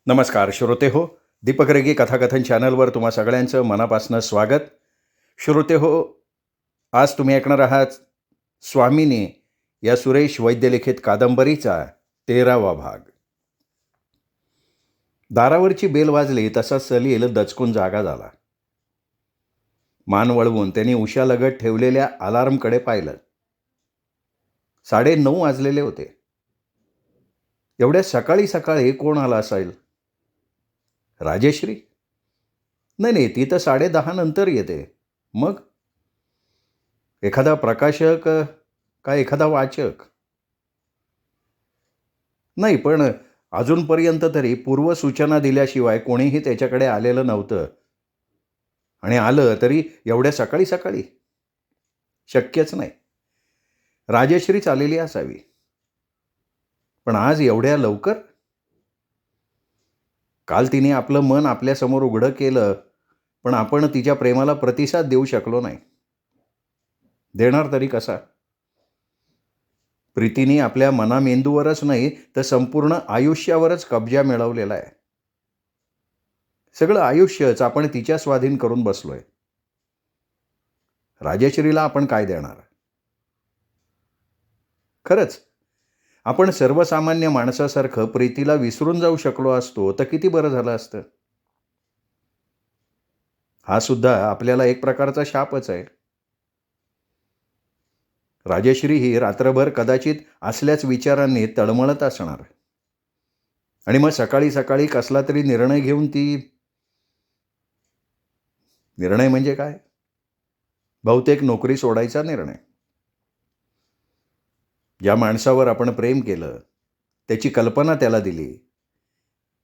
नमस्कार श्रोते हो. दीपक रेगे कथाकथन चॅनलवर तुम्हा सगळ्यांचं मनापासून स्वागत. श्रोते हो, आज तुम्ही ऐकणार आहात स्वामिनी या सुरेश वैद्य लिखित कादंबरीचा 13वा भाग. दारावरची बेल वाजली तसा सलील दचकून जागा झाला. मान वळवून त्यांनी उशालगत ठेवलेल्या अलार्मकडे पाहिलं. 9:30 वाजलेले होते. एवढ्या सकाळी सकाळी कोण आला असेल? राजेश्री? नाही, ती तर 10:30 नंतर येते. मग एखादा प्रकाशक का एखादा वाचक? नाही, पण अजूनपर्यंत तरी पूर्वसूचना दिल्याशिवाय कोणीही त्याच्याकडे आलेलं नव्हतं. आणि आलं तरी एवढ्या सकाळी सकाळी? शक्यच नाही. राजेश्रीच आलेली असावी. पण आज एवढ्या लवकर? काल तिने आपलं मन आपल्यासमोर उघडं केलं, पण आपण तिच्या प्रेमाला प्रतिसाद देऊ शकलो नाही. देणार तरी कसा? प्रीतीने आपल्या मनामेंदूवरच नाही तर संपूर्ण आयुष्यावरच कब्जा मिळवलेला आहे. सगळं आयुष्यच आपण तिच्या स्वाधीन करून बसलोय. राजेश्रीला आपण काय देणार? खरंच आपण सर्वसामान्य माणसासारखं प्रीतीला विसरून जाऊ शकलो असतो तर किती बरं झालं असतं. हा सुद्धा आपल्याला एक प्रकारचा शापच आहे. राजेश्री ही रात्रभर कदाचित असल्याच विचारांनी तळमळत असणार. आणि मग सकाळी सकाळी कसला तरी निर्णय घेऊन निर्णय म्हणजे काय? बहुतेक नोकरी सोडायचा निर्णय. ज्या माणसावर आपण प्रेम केलं, त्याची कल्पना त्याला दिली,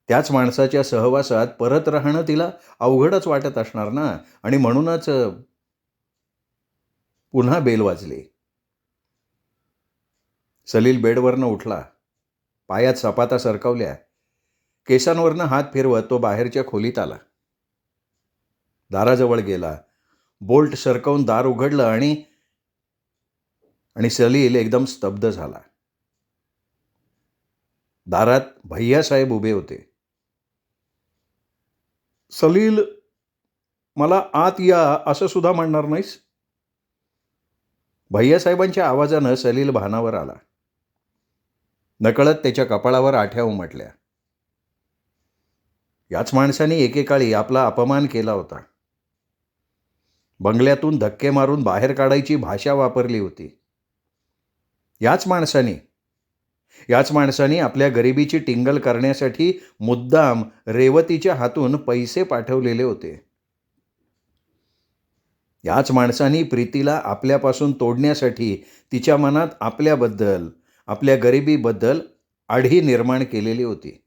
त्याच माणसाच्या सहवासात परत राहणं तिला अवघडच वाटत असणार ना. आणि म्हणूनच पुन्हा बेल वाजली. सलील बेडवरनं उठला. पायात सपाता सरकवल्या. केसांवरनं हात फिरवत तो बाहेरच्या खोलीत आला. दाराजवळ गेला. बोल्ट सरकवून दार उघडलं आणि सलील एकदम स्तब्ध झाला. दारात भैयासाहेब उभे होते. सलील, मला आत या असं सुद्धा म्हणणार नाहीस? भैयासाहेबांच्या आवाजानं सलील भानावर आला. नकळत त्याच्या कपाळावर आठ्या उमटल्या. याच माणसाने एकेकाळी आपला अपमान केला होता. बंगल्यातून धक्के मारून बाहेर काढायची भाषा वापरली होती. याच माणसाने आपल्या गरिबीची टिंगल करण्यासाठी मुद्दाम रेवतीच्या हातून पैसे पाठवलेले होते. याच माणसाने प्रीतीला आपल्यापासून तोडण्यासाठी तिच्या मनात आपल्याबद्दल, आपल्या गरिबीबद्दल आढी निर्माण केलेली होती.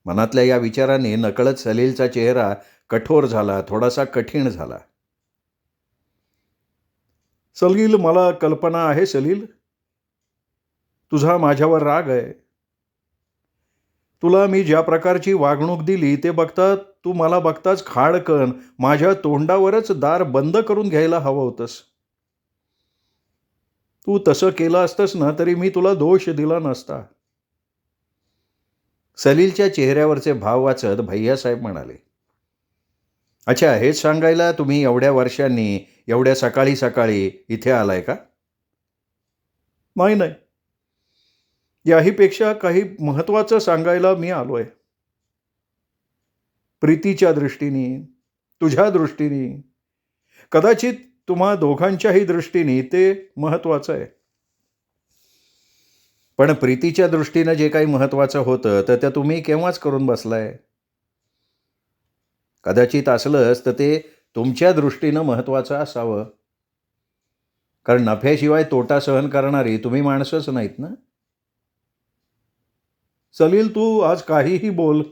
मनातल्या या विचाराने नकळत सलीलचा चेहरा कठोर झाला, थोडासा कठीण झाला. सलील, मला कल्पना आहे सलील, तुझा माझ्यावर राग आहे. तुला मी ज्या प्रकारची वागणूक दिली ते बघता तू मला बघताच खाडकन माझ्या तोंडावरच दार बंद करून घ्यायला हवं होतंस. तू तसं केलं असतंस ना तरी मी तुला दोष दिला नसता. सलीलच्या चेहऱ्यावरचे भाव वाचत भैयासाहेब म्हणाले, अच्छा, हेच सांगायला तुम्ही एवढ्या वर्षांनी एवढ्या सकाळी सकाळी इथे आलाय का? नाही, याहीपेक्षा काही महत्त्वाचं सांगायला मी आलोय. प्रीतीच्या दृष्टीने, तुझ्या दृष्टीने, कदाचित तुम्हा दोघांच्याही दृष्टीने ते महत्त्वाचं आहे. पण प्रीतीच्या दृष्टीनं जे काही महत्त्वाचं होतं तर ते तुम्ही केव्हाच करून बसलाय. कदाचित असलंच तर ते तुमच्या दृष्टीनं महत्त्वाचं असावं. कारण नफ्याशिवाय तोटा सहन करणारी तुम्ही माणसंच नाहीत ना. सलील, तू आज काहीही बोल,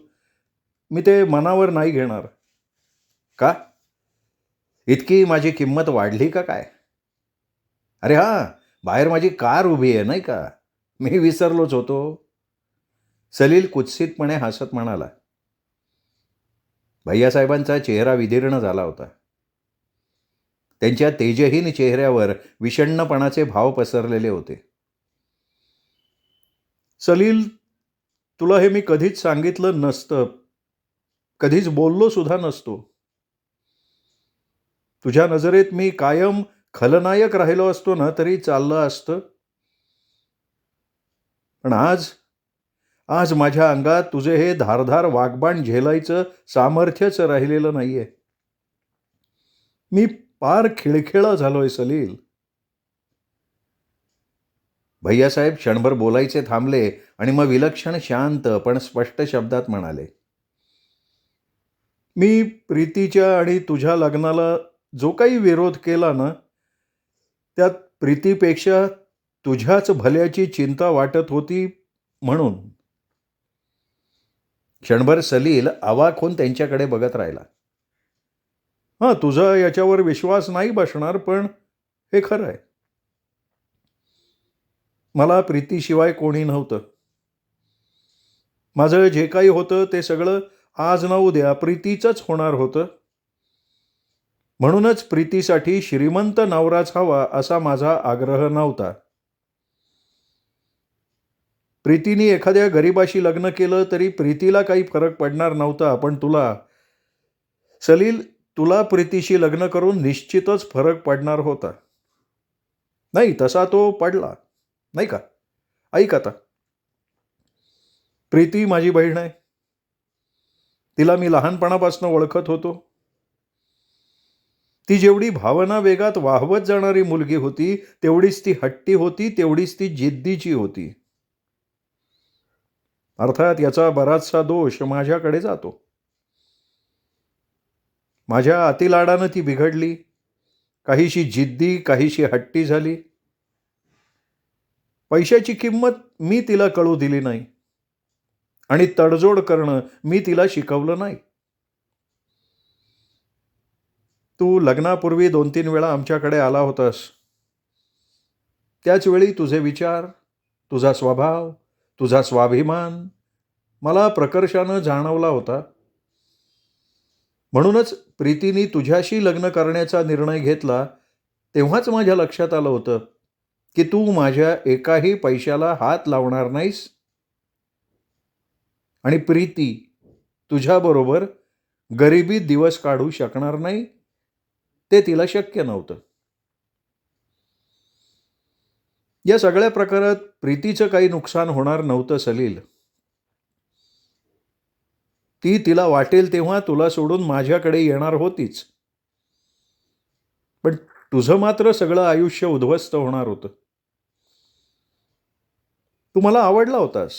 मी ते मनावर नाही घेणार. का? इतकी माझी किंमत वाढली का काय? अरे हां, बाहेर माझी कार उभी आहे नाही का? मी विसरलोच होतो. सलील कुत्सितपणे हसत म्हणाला. भैयासाहेबांचा चेहरा विदीर्ण झाला होता. त्यांच्या तेजहीन चेहऱ्यावर विषण्णपणाचे भाव पसरलेले होते. सलील, तुला हे मी कधीच सांगितलं नसतं, कधीच बोललो सुद्धा नसतो. तुझ्या नजरेत मी कायम खलनायक राहिलो असतो ना तरी चाललं असतं. पण आज आज माझ्या अंगात तुझे हे धारधार वाघबाण झेलायचं सामर्थ्यच राहिलेलं नाहीये. मी पार खिळखिळा झालोय सलील. भैयासाहेब क्षणभर बोलायचे थांबले आणि मग विलक्षण शांत पण स्पष्ट शब्दात म्हणाले, मी प्रीतीच्या आणि तुझ्या लग्नाला जो काही विरोध केला ना, त्यात प्रीतीपेक्षा तुझ्याच भल्याची चिंता वाटत होती म्हणून. क्षणभर सलील अवाक होऊन त्यांच्याकडे बघत राहिला. हां, तुझा याच्यावर विश्वास नाही बसणार, पण हे खरं आहे. मला प्रीतीशिवाय कोणी नव्हतं. माझं जे काही होतं ते सगळं आज ना उद्या प्रीतीचंच होणार होतं. म्हणूनच प्रीतीसाठी श्रीमंत नवराच हवा असा माझा आग्रह नव्हता. प्रीतीने एखाद्या गरीबाशी लग्न केलं तरी प्रीतीला काही फरक पडणार नव्हता, पण सलील, तुला प्रीतीशी लग्न करून निश्चितच फरक पडणार होता. नाही, तसा तो पडला, नाही का? ऐक आता, प्रीती माझी बहीण आहे. तिला मी लहानपणापासून ओळखत होतो. ती जेवढी भावना वेगात वाहवत जाणारी मुलगी होती, तेवढीच ती हट्टी होती, तेवढीच ती जिद्दीची होती. अर्थात याचा बराचसा दोष माझ्याकडे जातो. माझ्या अतिलाडानं ती बिघडली, काहीशी जिद्दी, काहीशी हट्टी झाली. पैशाची किंमत मी तिला कळू दिली नाही आणि तडजोड करणं मी तिला शिकवलं नाही. तू लग्नापूर्वी 2-3 वेळा आमच्याकडे आला होतास. त्याच वेळी तुझे विचार, तुझा स्वभाव, तुझा स्वाभिमान मला प्रकर्षानं जाणवला होता. म्हणूनच प्रीतीने तुझ्याशी लग्न करण्याचा निर्णय घेतला तेव्हाच माझ्या लक्षात आलं होतं की तू माझ्या एकाही पैशाला हात लावणार नाहीस आणि प्रीती तुझ्याबरोबर गरिबीत दिवस काढू शकणार नाही. ते तिला शक्य नव्हतं. या सगळ्या प्रकारात प्रीतीचं काही नुकसान होणार नव्हतं सलील. ती तिला वाटेल तेव्हा तुला सोडून माझ्याकडे येणार होतीच. पण तुझं मात्र सगळं आयुष्य उद्ध्वस्त होणार होतं. तू मला आवडला होतास,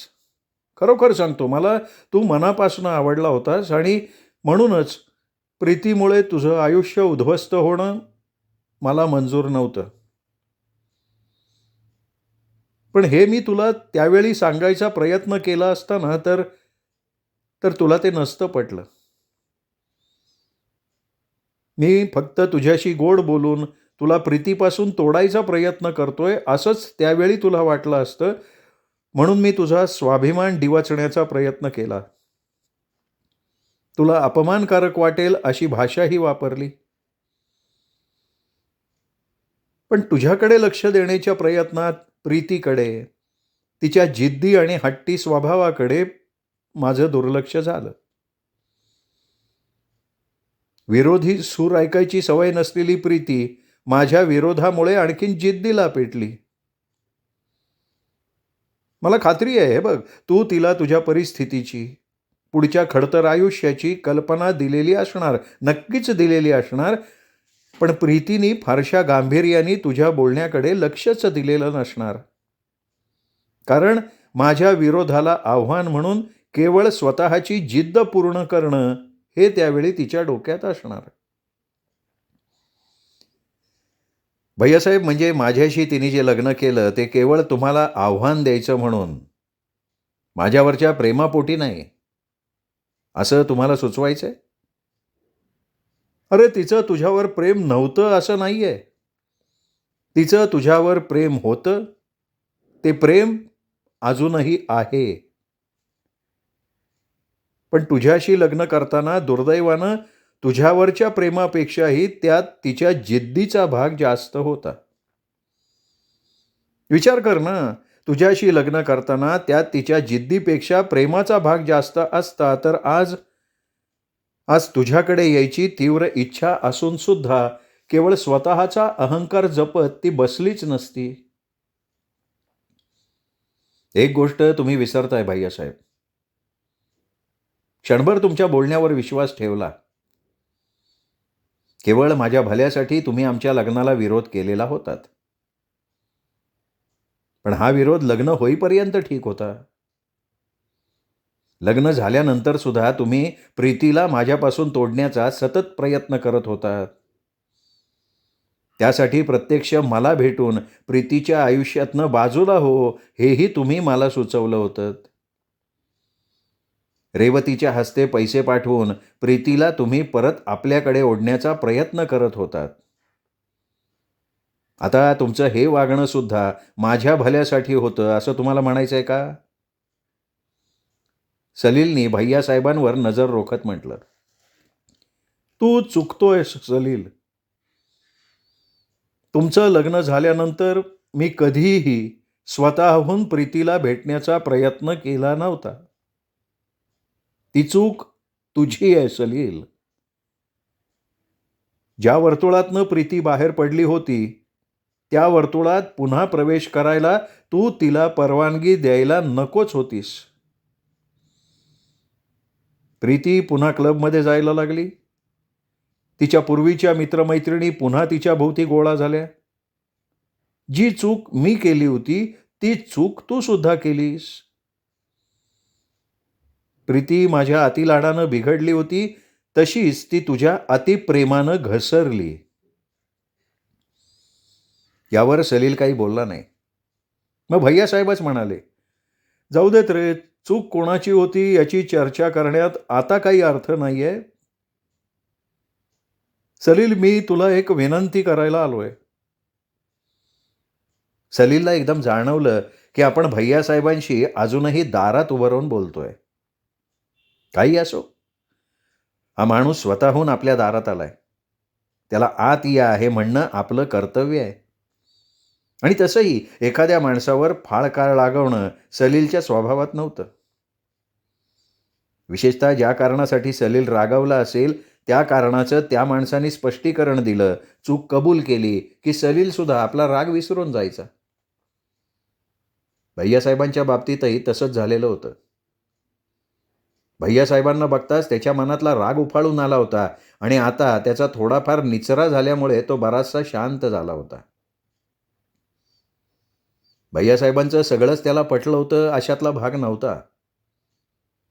खरोखर सांगतो, मला तू मनापासून आवडला होतास आणि म्हणूनच प्रीतीमुळे तुझं आयुष्य उद्ध्वस्त होणं मला मंजूर नव्हतं. पण हे मी तुला त्यावेळी सांगायचा प्रयत्न केला असता ना तर तुला ते नसतं पटलं. मी फक्त तुझ्याशी गोड बोलून तुला प्रीतीपासून तोडायचा प्रयत्न करतोय असंच त्यावेळी तुला वाटलं असतं, म्हणून मी तुझा स्वाभिमान डिवचण्याचा प्रयत्न केला. तुला अपमानकारक वाटेल अशी भाषाही वापरली. पण तुझ्याकडे लक्ष देण्याच्या प्रयत्नात प्रीतीकडे, तिच्या जिद्दी आणि हट्टी स्वभावाकडे माझं दुर्लक्ष झालं. विरोधी सूर ऐकायची सवय नसलेली प्रीती माझ्या विरोधामुळे आणखीन जिद्दीला पेटली. मला खात्री आहे, बघ, तू तिला तुझ्या परिस्थितीची, पुढच्या खडतर आयुष्याची कल्पना दिलेली असणार, नक्कीच दिलेली असणार. पण प्रीतीने फारशा गांभीर्याने तुझ्या बोलण्याकडे लक्षच दिलेलं नसणार. कारण माझ्या विरोधाला आव्हान म्हणून केवळ स्वतःची जिद्द पूर्ण करणं हे त्यावेळी तिच्या डोक्यात असणार. भैयासाहेब, म्हणजे माझ्याशी तिने जे लग्न केलं ते केवळ तुम्हाला आव्हान द्यायचं म्हणून, माझ्यावरच्या प्रेमापोटी नाही, असं तुम्हाला सुचवायचंय? अरे, तिचं तुझ्यावर प्रेम नव्हतं असं नाहीये. तिचं तुझ्यावर प्रेम होतं. ते प्रेम अजूनही आहे. पण तुझ्याशी लग्न करताना दुर्दैवानं तुझ्यावरच्या प्रेमापेक्षाही त्यात तिच्या जिद्दीचा भाग जास्त होता. विचार कर ना, तुझ्याशी लग्न करताना त्यात तिच्या जिद्दीपेक्षा प्रेमाचा भाग जास्त असता तर आज आज तुझ्याकडे यायची तीव्र इच्छा असून सुद्धा केवळ स्वतःचा अहंकार जपत ती बसलीच नसती. एक गोष्ट तुम्ही विसरताय भैयासाहेब. क्षणभर तुमच्या बोलण्यावर विश्वास ठेवला. केवळ माझ्या भल्यासाठी तुम्ही आमच्या लग्नाला विरोध केलेला होतात. पण हा विरोध लग्न होईपर्यंत ठीक होता. लग्न झाल्यानंतर सुद्धा तुम्ही प्रीतीला माझ्यापासून तोडण्याचा सतत प्रयत्न करत होता. त्यासाठी प्रत्यक्ष मला भेटून प्रीतीच्या आयुष्यातनं बाजूला हो हेही तुम्ही मला सुचवलं होतं. रेवतीच्या हस्ते पैसे पाठवून प्रीतीला तुम्ही परत आपल्याकडे ओढण्याचा प्रयत्न करत होतात. आता तुमचं हे वागणं सुद्धा माझ्या भल्यासाठी होतं असं तुम्हाला म्हणायचं आहे का? सलीलनी भैयासाहेबांवर नजर रोखत म्हटलं. तू चुकतोयस सलील. तुमचं लग्न झाल्यानंतर मी कधीही स्वतःहून प्रीतीला भेटण्याचा प्रयत्न केला नव्हता. ती चूक तुझी आहे सलील. ज्या वर्तुळातनं प्रीती बाहेर पडली होती त्या वर्तुळात पुन्हा प्रवेश करायला तू तिला परवानगी द्यायला नकोच होतीस. प्रीती पुन्हा क्लबमध्ये जायला लागली. तिच्या पूर्वीच्या मित्रमैत्रिणी पुन्हा तिच्या भोवती गोळा झाल्या. जी चूक मी केली होती ती चूक तू सुद्धा केलीस. प्रीती माझ्या अतिलाडानं बिघडली होती तशीच ती तुझ्या अतिप्रेमानं घसरली. यावर सलील काही बोलला नाही. मग भैयासाहेबच म्हणाले, जाऊ देत रे, चूक कोणाची होती याची चर्चा करण्यात आता काही अर्थ नाहीये. सलील, मी तुला एक विनंती करायला आलोय. सलीलला एकदम जाणवलं की आपण भैयासाहेबांशी अजूनही दारात उभं राहून बोलतोय. काही असो, हा माणूस स्वतःहून आपल्या दारात आलाय. त्याला आत या हे म्हणणं आपलं कर्तव्य आहे. आणि तसंही एखाद्या माणसावर फाळ काळ लागवणं सलीलच्या स्वभावात नव्हतं. विशेषतः ज्या कारणासाठी सलील रागावला असेल त्या कारणाचं त्या माणसाने स्पष्टीकरण दिलं, चूक कबूल केली की सलील सुद्धा आपला राग विसरून जायचा. भैयासाहेबांच्या बाबतीतही तसंच झालेलं होतं. भैयासाहेबांना बघताच त्याच्या मनातला राग उफाळून आला होता आणि आता त्याचा थोडाफार निचरा झाल्यामुळे तो बराचसा शांत झाला होता. भैयासाहेबांचं सगळंच त्याला पटलं होतं अशातला भाग नव्हता.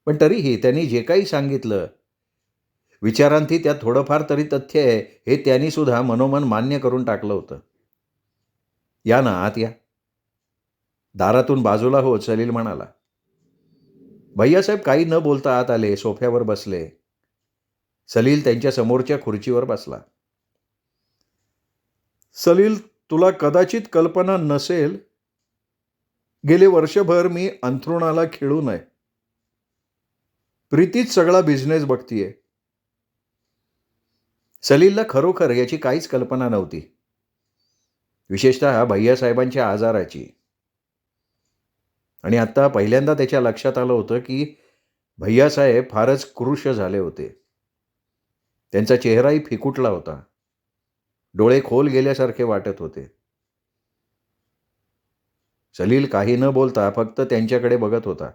पण तरीही त्यांनी जे काही सांगितलं, विचारांती त्यात थोडंफार तरी तथ्य आहे हे त्यांनी सुद्धा मनोमन मान्य करून टाकलं होतं. या ना, आत या. दारातून बाजूला होत सलील म्हणाला. भैयासाहेब काही न बोलता आत आले, सोफ्यावर बसले. सलील त्यांच्या समोरच्या खुर्चीवर बसला. सलील, तुला कदाचित कल्पना नसेल, गेले वर्षभर मी अंथरुणाला खिळू नये. प्रीतीच सगळा बिझनेस बघतीये. सलीलला खरोखर याची काहीच कल्पना नव्हती, विशेषतः भैयासाहेबांच्या आजाराची. आणि आता पहिल्यांदा त्याच्या लक्षात आलं होतं की भैयासाहेब फारच कृश झाले होते. त्यांचा चेहराही फिकुटला होता. डोळे खोल गेल्यासारखे वाटत होते. सलील काही न बोलता फक्त त्यांच्याकडे बघत होता.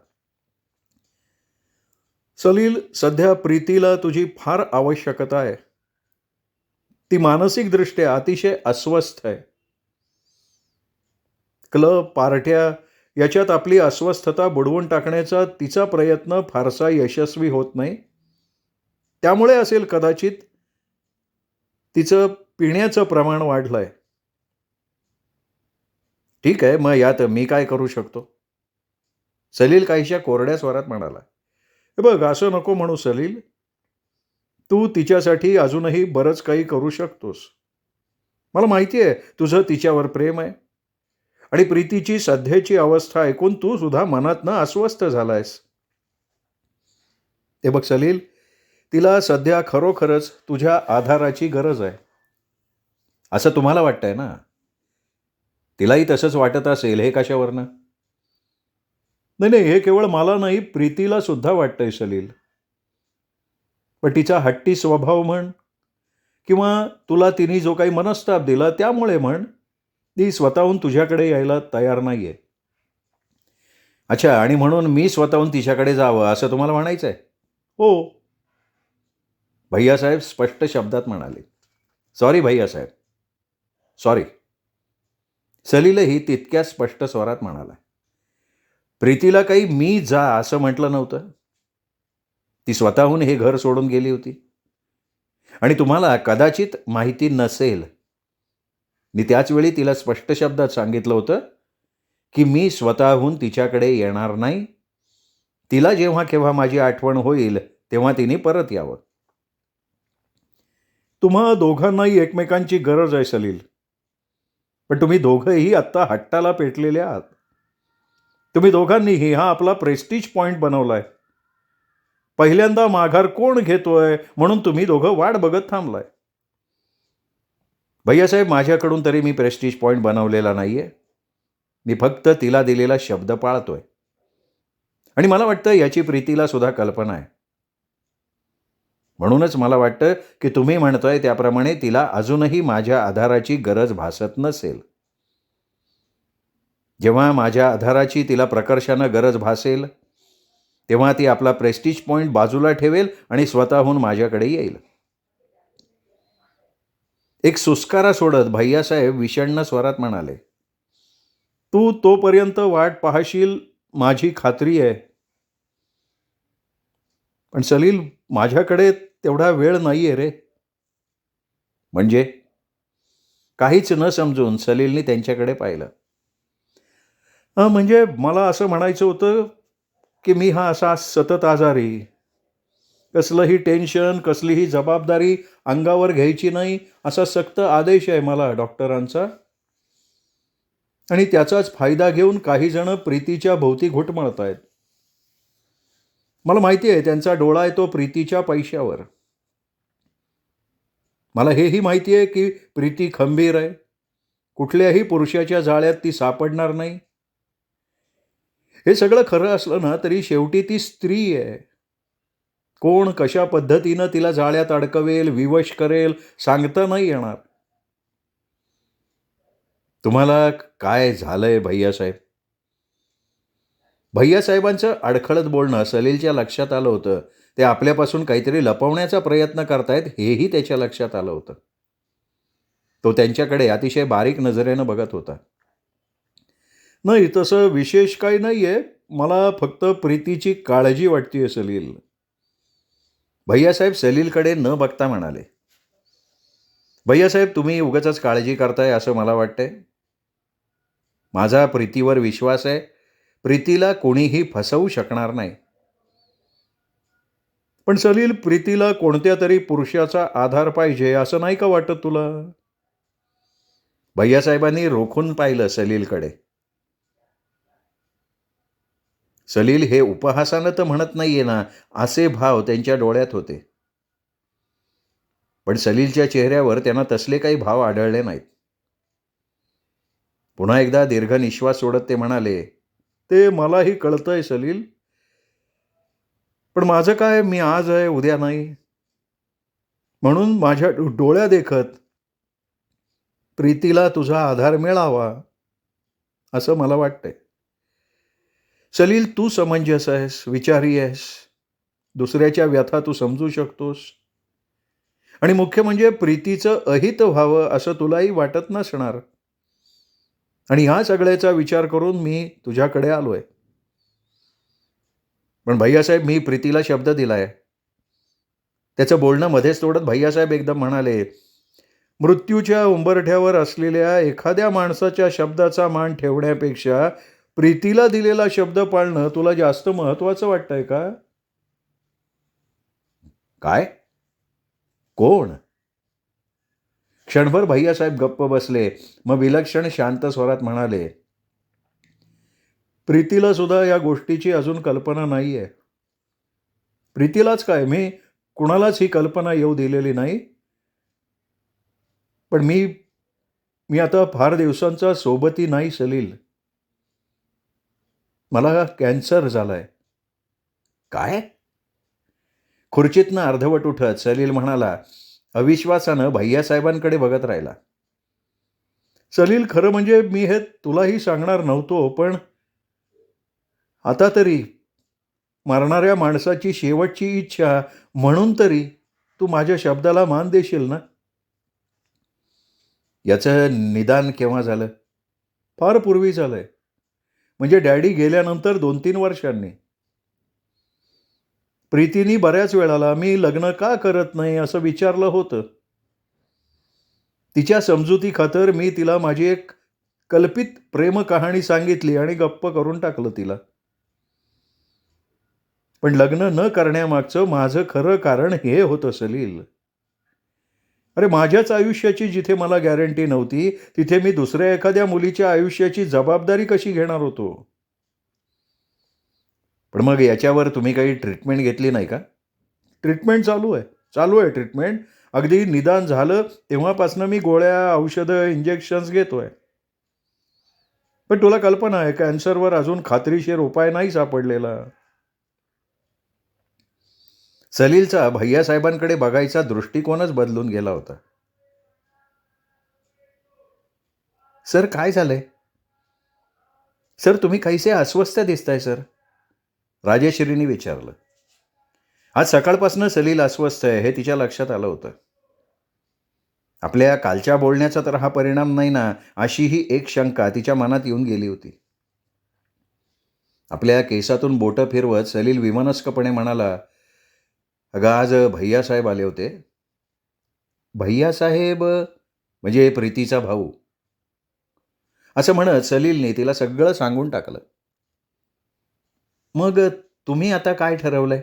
सलील, सध्या प्रीतीला तुझी फार आवश्यकता आहे. ती मानसिकदृष्ट्या अतिशय अस्वस्थ आहे. क्लब, पार्ट्या याच्यात आपली अस्वस्थता बुडवून टाकण्याचा तिचा प्रयत्न फारसा यशस्वी होत नाही. त्यामुळे असेल कदाचित तिचं पिण्याचं प्रमाण वाढलंय. ठीक आहे, मग यात मी काय करू शकतो? सलील काहीशा कोरड्या स्वरात म्हणाला. हे बघ, असं नको म्हणू सलील. तू तिच्यासाठी अजूनही बरंच काही करू शकतोस. मला माहिती आहे तुझं तिच्यावर प्रेम आहे आणि प्रीतीची सध्याची अवस्था ऐकून तू सुद्धा मनातनं अस्वस्थ झालायस. ते बघ सलील, तिला सध्या खरोखरच तुझ्या आधाराची गरज आहे असं तुम्हाला वाटतंय ना? तिलाही तसंच वाटत असेल हे कशावरनं? नाही नाही, हे केवळ मला नाही, प्रीतीला सुद्धा वाटतंय सलील. पण तिचा हट्टी स्वभाव म्हण, किंवा तुला तिने जो काही मनस्ताप दिला त्यामुळे म्हण, ती स्वतःहून तुझ्याकडे यायला तयार नाहीये. अच्छा, आणि म्हणून मी स्वतःहून तिच्याकडे जावं असं तुम्हाला म्हणायचं आहे? हो. भैयासाहेब स्पष्ट शब्दात म्हणाले. Sorry Bhaiyasaheb, sorry. सलीलही तितक्याच स्पष्ट स्वरात म्हणाला. प्रीतीला काही मी जा असं म्हटलं नव्हतं. ती स्वतःहून हे घर सोडून गेली होती. आणि तुम्हाला कदाचित माहिती नसेल, मी त्याच वेळी तिला स्पष्ट शब्दात सांगितलं होतं की मी स्वतःहून तिच्याकडे येणार नाही. तिला जेव्हा केव्हा माझी आठवण होईल तेव्हा तिने परत यावं. तुम्हा दोघांनाही एकमेकांची गरज आहे सलील. पण तुम्ही दोघंही आत्ता हट्टाला पेटलेले आहात. तुम्ही दोघांनीही हा आपला प्रेस्टीज पॉईंट बनवलाय. पहिल्यांदा माघार कोण घेतोय म्हणून तुम्ही दोघं वाट बघत थांबलाय. भैयासाहेब, माझ्याकडून तरी मी प्रेस्टीज पॉईंट बनवलेला नाहीये. मी फक्त तिला दिलेला शब्द पाळतोय. आणि मला वाटतं याची प्रीतीला सुद्धा कल्पना आहे. म्हणूनच मला वाटतं की तुम्ही म्हणताय त्याप्रमाणे तिला अजूनही माझ्या आधाराची गरज भासत नसेल. जेव्हा माझ्या आधाराची तिला प्रकर्षानं गरज भासेल तेव्हा ती आपला प्रेस्टीज पॉईंट बाजूला ठेवेल आणि स्वतःहून माझ्याकडे येईल. एक सुस्कारा सोडत भैयासाहेब विषण्ण स्वरात म्हणाले, तू तोपर्यंत वाट पाहशील माझी खात्री आहे. पण सलील, माझ्याकडे तेवढा वेळ नाहीये रे. म्हणजे? काहीच न समजून सलीलने त्यांच्याकडे पाहिलं. म्हणजे मला असं म्हणायचं होतं की मी हा असा सतत आजारी, कसलंही टेन्शन, कसलीही जबाबदारी अंगावर घ्यायची नाही असा सक्त आदेश आहे मला डॉक्टरांचा. आणि त्याचाच फायदा घेऊन काही जण प्रीतीच्या भोवती घुटमळतायत. मला माहिती आहे त्यांचा डोळा आहे तो प्रीतीच्या पैशावर. मला हेही माहिती आहे की प्रीती खंबीर आहे. कुठल्याही पुरुषाच्या जाळ्यात ती सापडणार नाही. हे सगळं खरं असलं ना तरी शेवटी ती स्त्री आहे. कोण कशा पद्धतीनं तिला जाळ्यात अडकवेल, विवश करेल सांगता नाही येणार. तुम्हाला काय झालंय भैयासाहेब? भैयासाहेबांचं अडखळत बोलणं सलीलच्या लक्षात आलं होतं. ते आपल्यापासून काहीतरी लपवण्याचा प्रयत्न करतायत हेही त्याच्या लक्षात आलं होतं. तो त्यांच्याकडे अतिशय बारीक नजरेनं बघत होता. नाही, तसं विशेष काही नाहीये. मला फक्त प्रीतीची काळजी वाटतेय सलील. भैयासाहेब सलीलकडे न बघता म्हणाले. भैयासाहेब, तुम्ही उगाचच काळजी करताय असं मला वाटतंय. माझा प्रीतीवर विश्वास आहे. प्रीतीला कोणीही फसवू शकणार नाही. पण सलील, प्रीतीला कोणत्या तरी पुरुषाचा आधार पाहिजे असं नाही का वाटत तुला? भैयासाहेबांनी रोखून पाहिलं सलीलकडे. सलील हे उपहासानं तर म्हणत नाहीये ना, असे भाव त्यांच्या डोळ्यात होते. पण सलीलच्या चेहऱ्यावर त्यांना तसले काही भाव आढळले नाहीत. पुन्हा एकदा दीर्घ निश्वास सोडत ते म्हणाले, ते मलाही कळतंय सलील. पण माझं काय, मी आज आहे उद्या नाही. म्हणून माझ्या डोळ्या देखत प्रीतीला तुझा आधार मिळावा असं मला वाटतंय. सलील, तू समंजस आहेस, विचारी आहेस. दुसऱ्याच्या व्यथा तू समजू शकतोस. आणि मुख्य म्हणजे प्रीतीचं अहित व्हावं असं तुलाही वाटत नसणार. आणि ह्या सगळ्याचा विचार करून मी तुझ्याकडे आलोय. पण भैयासाहेब, मी प्रीतीला शब्द दिलाय. त्याचं बोलणं मध्येच तोडत भैयासाहेब एकदम म्हणाले, मृत्यूच्या उंबरठ्यावर असलेल्या एखाद्या माणसाच्या शब्दाचा मान ठेवण्यापेक्षा प्रीतीला दिलेला शब्द पाळणं तुला जास्त महत्वाचं वाटतंय का? काय? कोण? क्षणभर भैयासाहेब गप्प बसले. मग विलक्षण शांत स्वरात म्हणाले, प्रीतीला सुद्धा या गोष्टीची अजून कल्पना नाहीये. प्रीतीलाच काय, मी कुणालाच ही कल्पना येऊ दिलेली नाही. पण मी आता फार दिवसांचा सोबती नाही सलील. मला कॅन्सर झालाय. काय? खुर्चीतनं अर्धवट उठत सलील म्हणाला. अविश्वासानं भैयासाहेबांकडे बघत राहिला. सलील, खरं म्हणजे मी हे तुलाही सांगणार नव्हतो, पण आता तरी मरणाऱ्या माणसाची शेवटची इच्छा म्हणून तरी तू माझ्या शब्दाला मान देशील ना? याचं निदान केव्हा झालं? फार पूर्वी झालंय. म्हणजे डॅडी गेल्यानंतर 2-3 वर्षांनी. प्रीतीनी बऱ्याच वेळाला मी लग्न का करत नाही असं विचारलं होतं. तिच्या समजुती खातर मी तिला माझी एक कल्पित प्रेम कहाणी सांगितली आणि गप्प करून टाकलं तिला. पण लग्न न करण्यामागचं माझं खरं कारण हे होतं सलील. अरे, माझ्याच आयुष्याची जिथे मला गॅरंटी नव्हती, तिथे मी दुसऱ्या एखाद्या मुलीच्या आयुष्याची जबाबदारी कशी घेणार होतो? पण मग याच्यावर तुम्ही काही ट्रीटमेंट घेतली नाही का? ट्रीटमेंट चालू आहे ट्रीटमेंट. अगदी निदान झालं तेव्हापासनं मी गोळ्या, औषधं, इंजेक्शन्स घेतोय. पण तुला कल्पना आहे, कॅन्सरवर अजून खात्रीशीर उपाय नाही सापडलेला. सलीलचा भैयासाहेबांकडे बघायचा दृष्टिकोनच बदलून गेला होता. सर, काय झालंय? सर, तुम्ही काहीसे अस्वस्थ दिसताय सर, राजेश्रीने विचारलं. आज सकाळपासून सलील अस्वस्थ आहे हे तिच्या लक्षात आलं होतं. आपल्या कालच्या बोलण्याचा तर हा परिणाम नाही ना, अशीही एक शंका तिच्या मनात येऊन गेली होती. आपल्या केसातून बोटं फिरवत सलील विमनस्कपणे म्हणाला, अगं, आज भैयासाहेब आले होते. भैयासाहेब म्हणजे प्रीतीचा भाऊ. असं म्हणत सलीलने तिला सगळं सांगून टाकलं. मग तुम्ही आता काय ठरवलंय?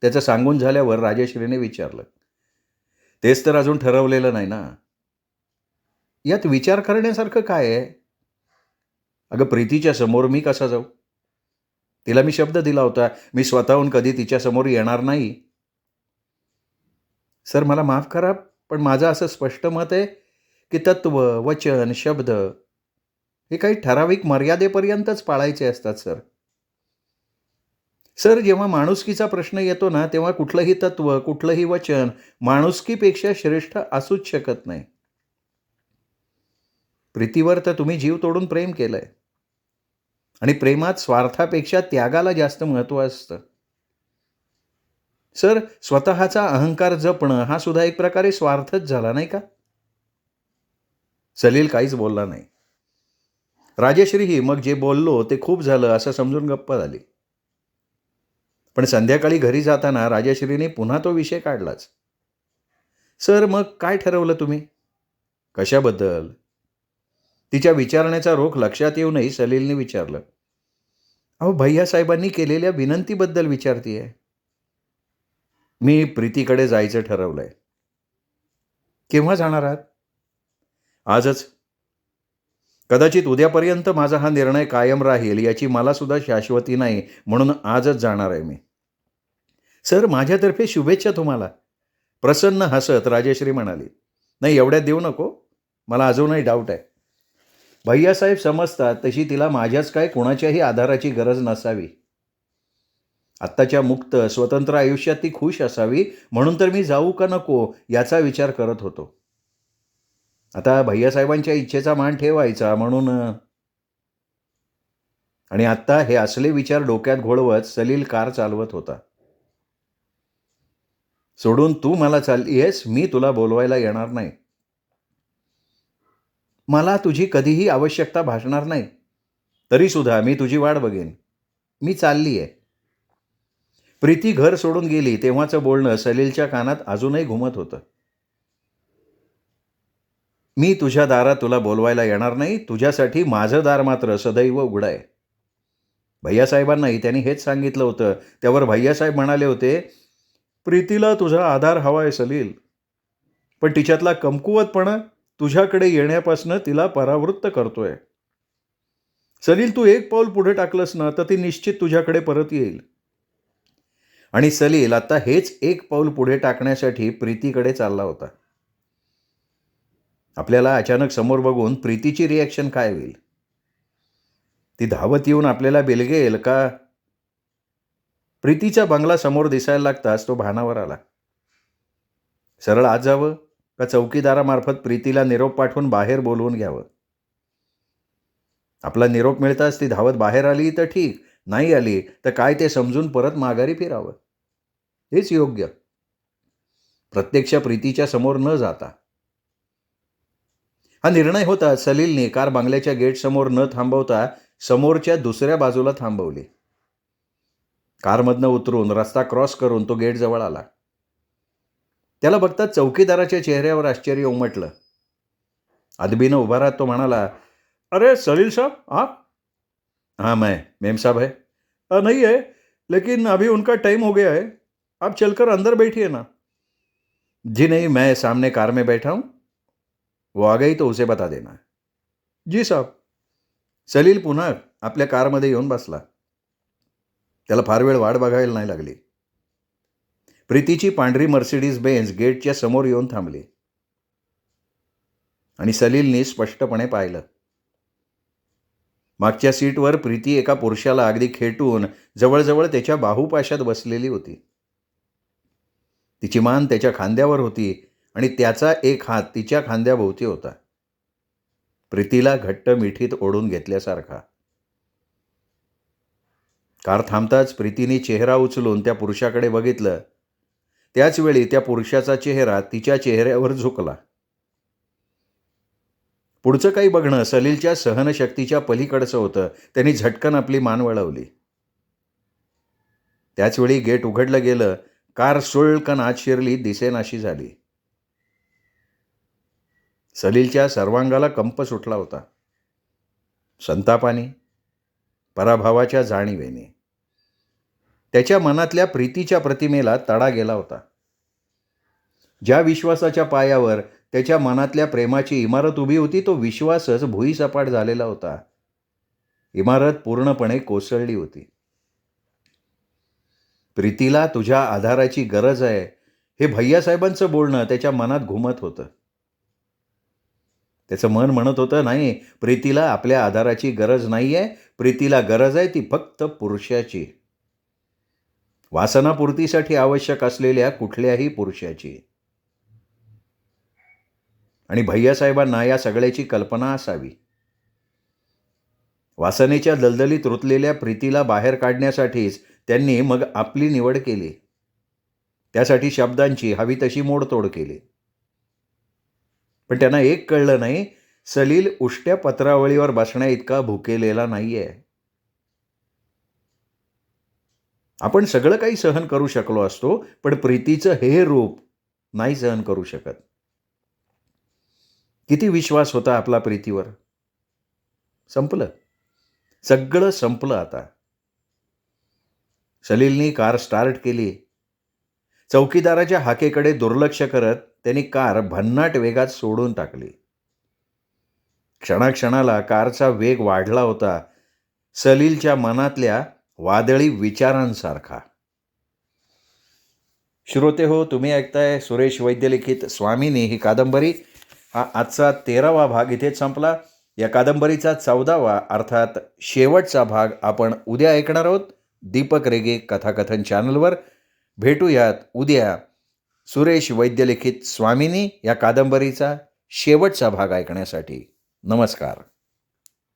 त्याचं सांगून झाल्यावर राजेश्रीने विचारलं. तेच तर अजून ठरवलेलं नाही ना. यात विचार करण्यासारखं काय आहे? अगं, प्रीतीच्या समोर मी कसा जाऊ? तिला मी शब्द दिला होता, मी स्वतःहून कधी तिच्यासमोर येणार नाही. सर, मला माफ करा, पण माझं असं स्पष्ट मत आहे की तत्व, वचन, शब्द हे काही ठराविक मर्यादेपर्यंतच पाळायचे असतात सर. सर, जेव्हा माणुसकीचा प्रश्न येतो ना, तेव्हा कुठलंही तत्व, कुठलंही वचन माणुसकीपेक्षा श्रेष्ठ असूच शकत नाही. प्रीतीवर तर तुम्ही जीव तोडून प्रेम केलंय आणि प्रेमात स्वार्थापेक्षा त्यागाला जास्त महत्त्व असतं. सर, स्वतःचा अहंकार जपणं हा सुद्धा एक प्रकारे स्वार्थच झाला, नाही का? सलील काहीच बोलला नाही. राजेश्रीही मग जे बोललो ते खूप झालं असं समजून गप्प झाली. पण संध्याकाळी घरी जाताना राजेश्रीने पुन्हा तो विषय काढलाच. सर, मग काय ठरवलं तुम्ही? कशाबद्दल? तिच्या विचारण्याचा रोख लक्षात येऊनही सलीलने विचारलं. अहो, भैयासाहेबांनी केलेल्या विनंतीबद्दल विचारतीये. मी प्रीतीकडे जायचं ठरवलंय. केव्हा जाणार आहात? आजच. कदाचित उद्यापर्यंत माझा हा निर्णय कायम राहील याची मला सुद्धा शाश्वती नाही, म्हणून आजच जाणार आहे मी. सर, माझ्यातर्फे शुभेच्छा तुम्हाला, प्रसन्न हसत राजेश्री म्हणाली. नाही, एवढ्यात देऊ नको, मला अजूनही डाऊट आहे. भैयासाहेब समजतात तशी तिला माझ्याच काय कोणाच्याही आधाराची गरज नसावी. आत्ताच्या मुक्त स्वतंत्र आयुष्यात ती खुश असावी म्हणून तर मी जाऊ का नको याचा विचार करत होतो. आता भैयासाहेबांच्या इच्छेचा मान ठेवायचा म्हणून. आणि आत्ता हे असले विचार डोक्यात घोळवत सलील कार चालवत होता. सोडून तू मला चाललीयस, मी तुला बोलवायला येणार नाही. मला तुझी कधीही आवश्यकता भासणार नाही, तरीसुद्धा मी तुझी वाट बघेन. मी चालली आहे. प्रीती घर सोडून गेली तेव्हाचं बोलणं सलीलच्या कानात अजूनही घुमत होतं. मी तुझ्या दारात तुला बोलवायला येणार नाही, तुझ्यासाठी माझं दार मात्र सदैव उघडं आहे. भैयासाहेबांनाही त्यांनी हेच सांगितलं होतं. त्यावर भैयासाहेब म्हणाले होते, प्रीतीला तुझा आधार हवा आहे सलील, पण तिच्यातला कमकुवतपणा तुझ्याकडे येण्यापासून तिला परावृत्त करतोय. सलील, तू एक पाऊल पुढे टाकलंस ना तर ती निश्चित तुझ्याकडे परत येईल. आणि सलील आता हेच एक पाऊल पुढे टाकण्यासाठी प्रीतीकडे चालला होता. आपल्याला अचानक समोर बघून प्रीतीची रिॲक्शन काय होईल? ती धावत येऊन आपल्याला बेलगेल का? प्रीतीचा बंगला समोर दिसायला लागताच तो भानावर आला. सरळ आत जावं का चौकीदारामार्फत प्रीतीला निरोप पाठवून बाहेर बोलवून घ्यावं? आपला निरोप मिळताच ती धावत बाहेर आली तर ठीक, नाही आली तर काय ते समजून परत माघारी फिरावं, हेच योग्य. प्रत्यक्ष प्रीतीच्या समोर न जाता. हा निर्णय होता सलीलने कार बंगल्याच्या गेटसमोर न थांबवता समोरच्या दुसऱ्या बाजूला थांबवली. कारमधनं उतरून रस्ता क्रॉस करून तो गेट जवळ आला. त्याला बघताच चौकीदाराच्या चेहऱ्यावर आश्चर्य उमटलं. अदबीनं उभा राहत तो म्हणाला, अरे सलील साहब आप? हाँ मैं मेम साहब है. नहीं है लेकिन अभी उनका टाइम हो गया है, आप चलकर अंदर बैठिए ना. जी नहीं, मैं सामने कार में बैठा हूँ, वो आ गई तो उसे बता देना. जी साहब. सलील पुन्हा आपल्या कारमध्ये येऊन बसला. त्याला फार वेळ वाट बघायला नाही लागली. प्रीतीची पांढरी मर्सिडीज बेंझ गेटच्या समोर येऊन थांबली आणि सलीलने स्पष्टपणे पाहिलं. मागच्या सीटवर प्रीती एका पुरुषाला अगदी खेटून जवळजवळ त्याच्या बाहुपाशात बसलेली होती. तिची मान त्याच्या खांद्यावर होती आणि त्याचा एक हात तिच्या खांद्याभोवती होता, प्रीतीला घट्ट मिठीत ओढून घेतल्यासारखा. कार थांबताच प्रीतीने चेहरा उचलून त्या पुरुषाकडे बघितलं. त्याचवेळी त्या पुरुषाचा चेहरा तिच्या चेहऱ्यावर झुकला. पुढचं काही बघणं सलीलच्या सहनशक्तीच्या पलीकडचं होतं. त्यांनी झटकन आपली मान वळवली. त्याचवेळी गेट उघडलं गेलं. कार सुळकन आत शिरली, दिसेनाशी झाली. सलीलच्या सर्वांगाला कंप सुटला होता. संतापाने, पराभवाच्या जाणीवेने. त्याच्या मनातल्या प्रीतीच्या प्रतिमेला तडा गेला होता. ज्या विश्वासाच्या पायावर त्याच्या मनातल्या प्रेमाची इमारत उभी होती, तो विश्वासच भुईसपाट झालेला होता. इमारत पूर्णपणे कोसळली होती. प्रीतीला तुझ्या आधाराची गरज आहे, हे भैयासाहेबांचं बोलणं त्याच्या मनात घुमत होतं. त्याचं मन म्हणत होतं, नाही, प्रीतीला आपल्या आधाराची गरज नाही आहे. प्रीतीला गरज आहे ती फक्त पुरुषाची, वासनापूर्तीसाठी आवश्यक असलेल्या कुठल्याही पुरुषाची. आणि भैयासाहेबांना या सगळ्याची कल्पना असावी. वासनेच्या दलदलीत रुतलेल्या प्रीतीला बाहेर काढण्यासाठीच त्यांनी मग आपली निवड केली. त्यासाठी शब्दांची हवी तशी मोडतोड केली. पण त्यांना एक कळलं नाही, सलील उष्ट्या पत्रावळीवर बसण्या इतका भुकेलेला नाहीये. आपण सगळं काही सहन करू शकलो असतो, पण प्रीतीचं हे रूप नाही सहन करू शकत. किती विश्वास होता आपला प्रीतीवर. संपलं, सगळं संपलं आता. सलीलनी कार स्टार्ट केली. चौकीदाराच्या हाकेकडे दुर्लक्ष करत त्यांनी कार भन्नाट वेगात सोडून टाकली. क्षणाक्षणाला कारचा वेग वाढला होता, सलीलच्या मनातल्या वादळी विचारांसारखा. श्रोते हो, तुम्ही ऐकताय सुरेश वैद्य लिखित स्वामिनी ही कादंबरी. हा आजचा 13वा भाग इथेच संपला. या कादंबरीचा 14वा अर्थात शेवटचा भाग आपण उद्या ऐकणार आहोत दीपक रेगे कथाकथन चॅनलवर. भेटूयात उद्या सुरेश वैद्य लिखित स्वामिनी या कादंबरीचा शेवटचा भाग ऐकण्यासाठी. नमस्कार.